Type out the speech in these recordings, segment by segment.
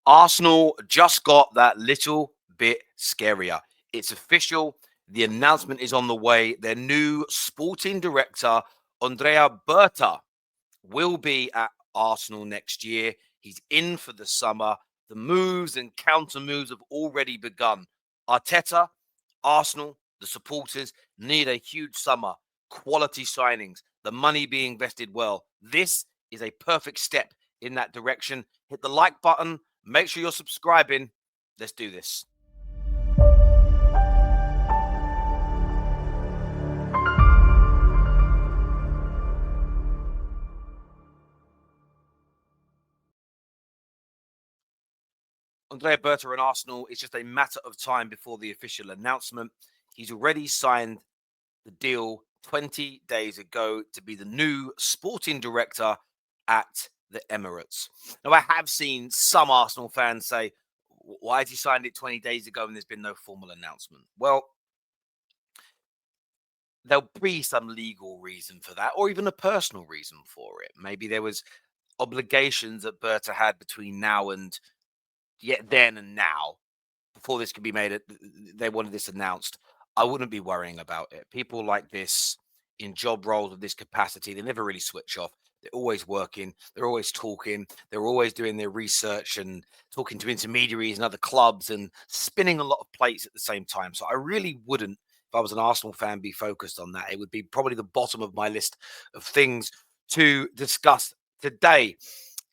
Arsenal just got that little bit scarier. It's official. The announcement is on the way. Their new sporting director, Andrea Berta, will be at Arsenal next year. He's in for the summer. The moves and counter moves have already begun. Arteta, Arsenal, the supporters need a huge summer. Quality signings, the money being invested well. This is a perfect step in that direction. Hit the like button. Make sure you're subscribing. Let's do this. Andrea Berta and Arsenal, it's just a matter of time before the official announcement. He's already signed the deal 20 days ago to be the new sporting director at the Emirates. Now, I have seen some Arsenal fans say, why has he signed it 20 days ago and there's been no formal announcement? Well, there'll be some legal reason for that, or even a personal reason for it. Maybe there was obligations that Berta had between now and yet then and now before this could be made. They wanted this announced. I wouldn't be worrying about it. People like this in job roles of this capacity, they never really switch off. They're always working. They're always talking. They're always doing their research and talking to intermediaries and other clubs and spinning a lot of plates at the same time. So I really wouldn't, if I was an Arsenal fan, be focused on that. It would be probably the bottom of my list of things to discuss today.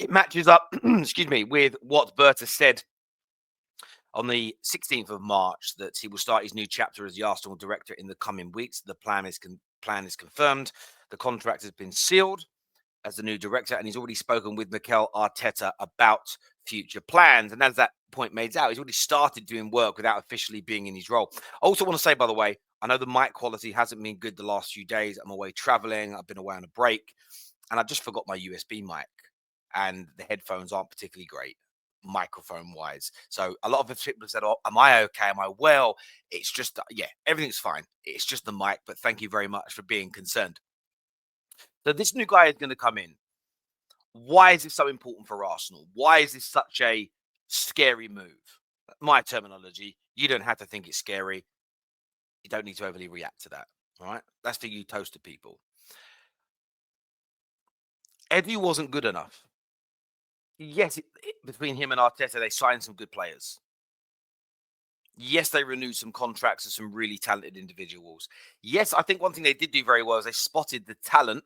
It matches up, excuse me, with what Berta said on the 16th of March that he will start his new chapter as the Arsenal director in the coming weeks. The plan is confirmed. The contract has been sealed as the new director, and he's already spoken with Mikel Arteta about future plans. And as that point made out, he's already started doing work without officially being in his role. I also want to say, by the way, I know the mic quality hasn't been good the last few days. I'm away traveling. I've been away on a break, and I just forgot my USB mic, and the headphones aren't particularly great microphone wise. So a lot of people have said, oh, am I okay? Am I well? It's just, yeah, everything's fine. It's just the mic, but thank you very much for being concerned. So this new guy is going to come in. Why is this so important for Arsenal? Why is this such a scary move? My terminology, you don't have to think it's scary. You don't need to overly react to that. All right. That's for you toaster people. Edu wasn't good enough. Yes, between him and Arteta, they signed some good players. Yes, they renewed some contracts of some really talented individuals. Yes, I think one thing they did do very well is they spotted the talent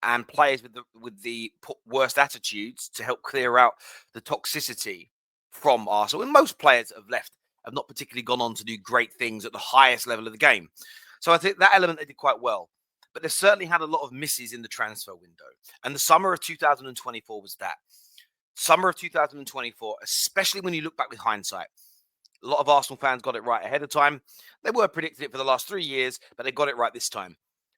and players with the worst attitudes to help clear out the toxicity from Arsenal. And most players that have left have not particularly gone on to do great things at the highest level of the game. So I think that element they did quite well. But they certainly had a lot of misses in the transfer window. And the summer of 2024 was that. Summer of 2024, especially when you look back with hindsight. A lot of Arsenal fans got it right ahead of time. They were predicting it for the last 3 years, but they got it right this time.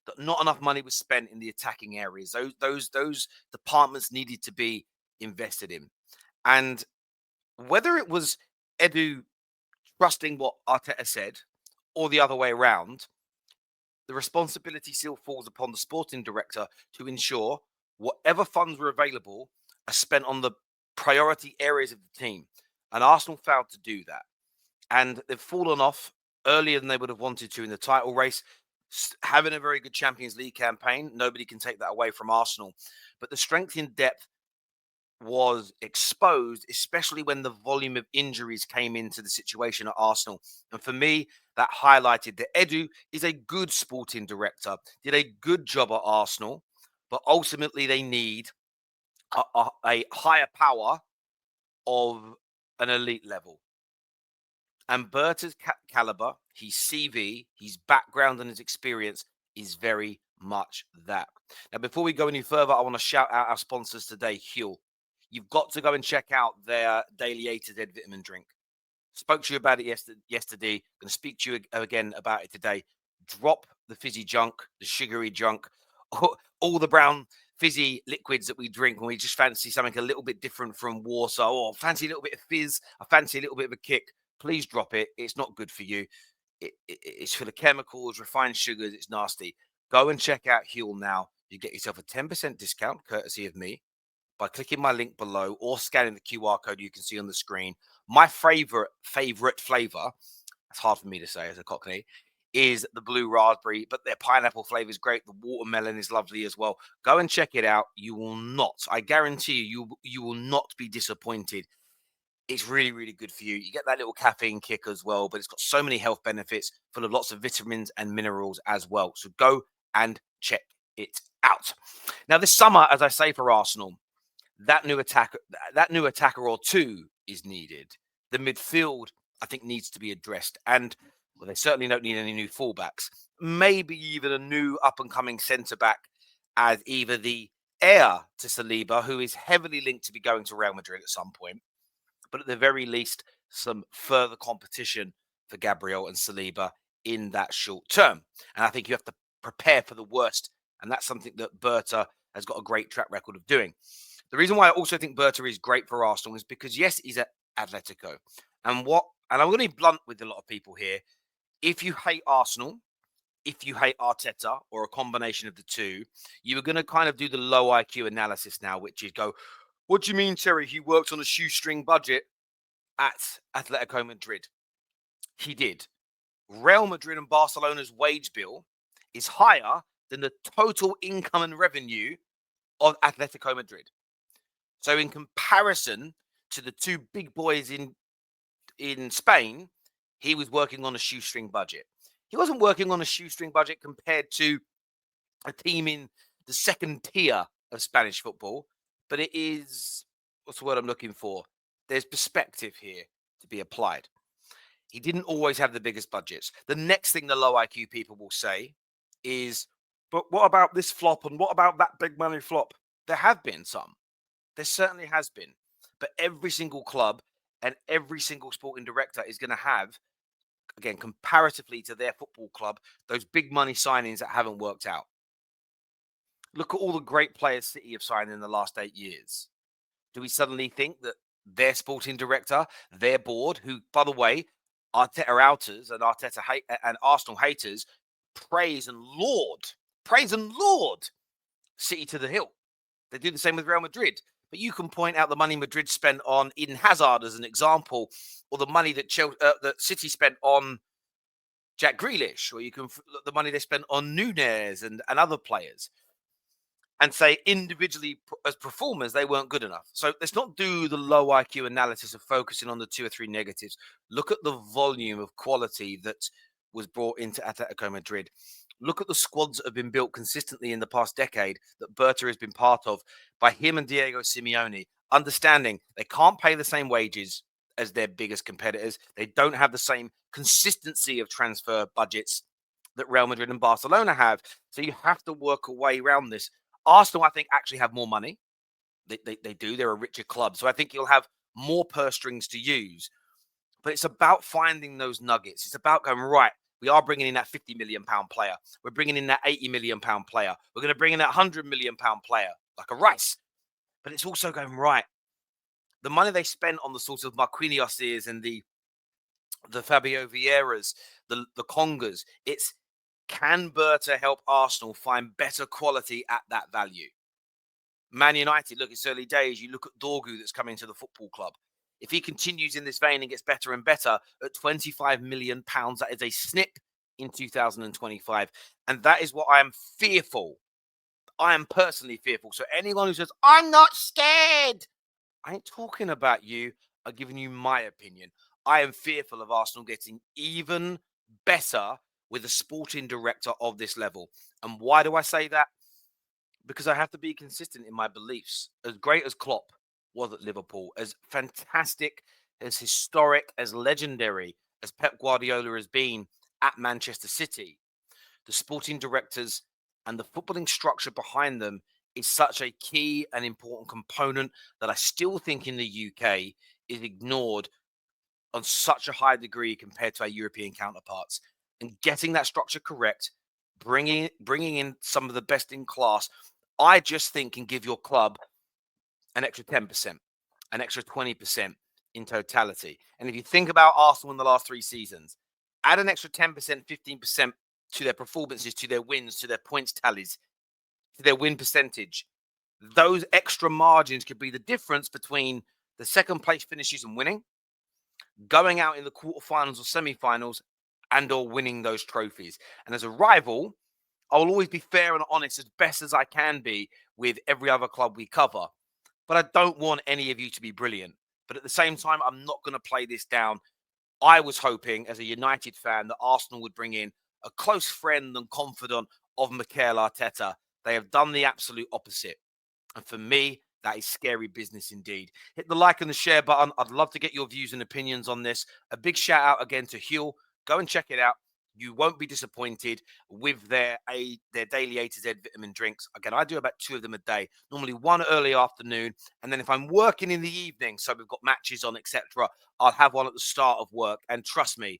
That not enough money was spent in the attacking areas. Those departments needed to be invested in. And whether it was Edu trusting what Arteta said or the other way around, the responsibility still falls upon the sporting director to ensure whatever funds were available are spent on the priority areas of the team. And Arsenal failed to do that. And they've fallen off earlier than they would have wanted to in the title race. Having a very good Champions League campaign, nobody can take that away from Arsenal. But the strength in depth was exposed, especially when the volume of injuries came into the situation at Arsenal. And for me, that highlighted that Edu is a good sporting director, did a good job at Arsenal, but ultimately they need a higher power of an elite level. And Berta's caliber, his CV, his background and his experience is very much that. Now, before we go any further, I want to shout out our sponsors today, Huel. You've got to go and check out their daily A to Z vitamin drink. Spoke to you about it yesterday. Going to speak to you again about it today. Drop the fizzy junk, the sugary junk, all the brown fizzy liquids that we drink when we just fancy something a little bit different from water, or fancy a little bit of fizz, I fancy a little bit of a kick. Please drop it. It's not good for you. It's full of chemicals, refined sugars. It's nasty. Go and check out Huel now. You get yourself a 10% discount, courtesy of me. by clicking my link below or scanning the QR code you can see on the screen. My favorite flavor, it's hard for me to say as a Cockney, is the blue raspberry, but their pineapple flavor is great. The watermelon is lovely as well. Go and check it out. You will not, I guarantee you will not be disappointed. It's really, really good for you. You get that little caffeine kick as well, but it's got so many health benefits, full of lots of vitamins and minerals as well. So go and check it out. Now, this summer, as I say, for Arsenal, that new attacker or two is needed. The midfield, I think, needs to be addressed, and well, they certainly don't need any new fullbacks. Maybe even a new up and coming centre back, as either the heir to Saliba, who is heavily linked to be going to Real Madrid at some point, but at the very least, some further competition for Gabriel and Saliba in that short term. And I think you have to prepare for the worst, and that's something that Berta has got a great track record of doing. The reason why I also think Berta is great for Arsenal is because, yes, he's at Atletico. And I'm going to be blunt with a lot of people here. If you hate Arsenal, if you hate Arteta, or a combination of the two, you are going to kind of do the low IQ analysis now, which is go, what do you mean, Terry? He worked on a shoestring budget at Atletico Madrid. He did. Real Madrid and Barcelona's wage bill is higher than the total income and revenue of Atletico Madrid. So in comparison to the two big boys in Spain, he was working on a shoestring budget. He wasn't working on a shoestring budget compared to a team in the second tier of Spanish football, but it is, what's the word I'm looking for? There's perspective here to be applied. He didn't always have the biggest budgets. The next thing the low IQ people will say is, but what about this flop and what about that big money flop? There have been some. There certainly has been. But every single club and every single sporting director is going to have, again, comparatively to their football club, those big money signings that haven't worked out. Look at all the great players City have signed in the last 8 years. Do we suddenly think that their sporting director, their board, who, by the way, Arteta outers and and Arsenal haters, praise and laud City to the hill? They do the same with Real Madrid. But you can point out the money Madrid spent on Eden Hazard as an example, or the money that City spent on Jack Grealish, or you can look the money they spent on Nunez and other players, and say individually as performers, they weren't good enough. So let's not do the low IQ analysis of focusing on the 2 or 3 negatives. Look at the volume of quality that was brought into Atletico Madrid. Look at the squads that have been built consistently in the past decade that Berta has been part of by him and Diego Simeone, understanding they can't pay the same wages as their biggest competitors. They don't have the same consistency of transfer budgets that Real Madrid and Barcelona have. So you have to work a way around this. Arsenal, I think, actually have more money. They do. They're a richer club. So I think you'll have more purse strings to use. But it's about finding those nuggets. It's about going, right, we are bringing in that £50 million player. We're bringing in that £80 million player. We're going to bring in that £100 million player, like a Rice. But it's also going, right, the money they spent on the sort of Marquinhos and the Fabio Vieiras, the Congas, it's, can Berta help Arsenal find better quality at that value? Man United, look, it's early days. You look at Dorgu that's coming to the football club. If he continues in this vein and gets better and better at £25 million, that is a snip in 2025. And that is what I am fearful. I am personally fearful. So anyone who says, I'm not scared, I ain't talking about you. I'm giving you my opinion. I am fearful of Arsenal getting even better with a sporting director of this level. And why do I say that? Because I have to be consistent in my beliefs. As great as Klopp was at Liverpool, as fantastic, as historic, as legendary as Pep Guardiola has been at Manchester City, the sporting directors and the footballing structure behind them is such a key and important component that I still think in the UK is ignored on such a high degree compared to our European counterparts. And getting that structure correct, bringing in some of the best in class, I just think can give your club an extra 10%, an extra 20% in totality. And if you think about Arsenal in the last 3 seasons, add an extra 10%, 15% to their performances, to their wins, to their points tallies, to their win percentage. Those extra margins could be the difference between the second place finishes and winning, going out in the quarterfinals or semi-finals, and or winning those trophies. And as a rival, I will always be fair and honest as best as I can be with every other club we cover. But I don't want any of you to be brilliant. But at the same time, I'm not going to play this down. I was hoping, as a United fan, that Arsenal would bring in a close friend and confidant of Mikel Arteta. They have done the absolute opposite. And for me, that is scary business indeed. Hit the like and the share button. I'd love to get your views and opinions on this. A big shout out again to Huel. Go and check it out. You won't be disappointed with their daily A to Z vitamin drinks. Again, I do about 2 of them a day, normally one early afternoon. And then if I'm working in the evening, so we've got matches on, etc., I'll have one at the start of work. And trust me,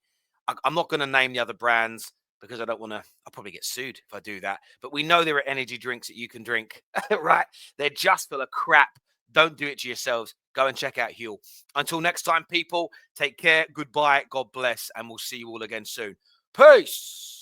I'm not going to name the other brands because I don't want to, I'll probably get sued if I do that. But we know there are energy drinks that you can drink, right? They're just full of crap. Don't do it to yourselves. Go and check out Huel. Until next time, people, take care. Goodbye. God bless. And we'll see you all again soon. Peace.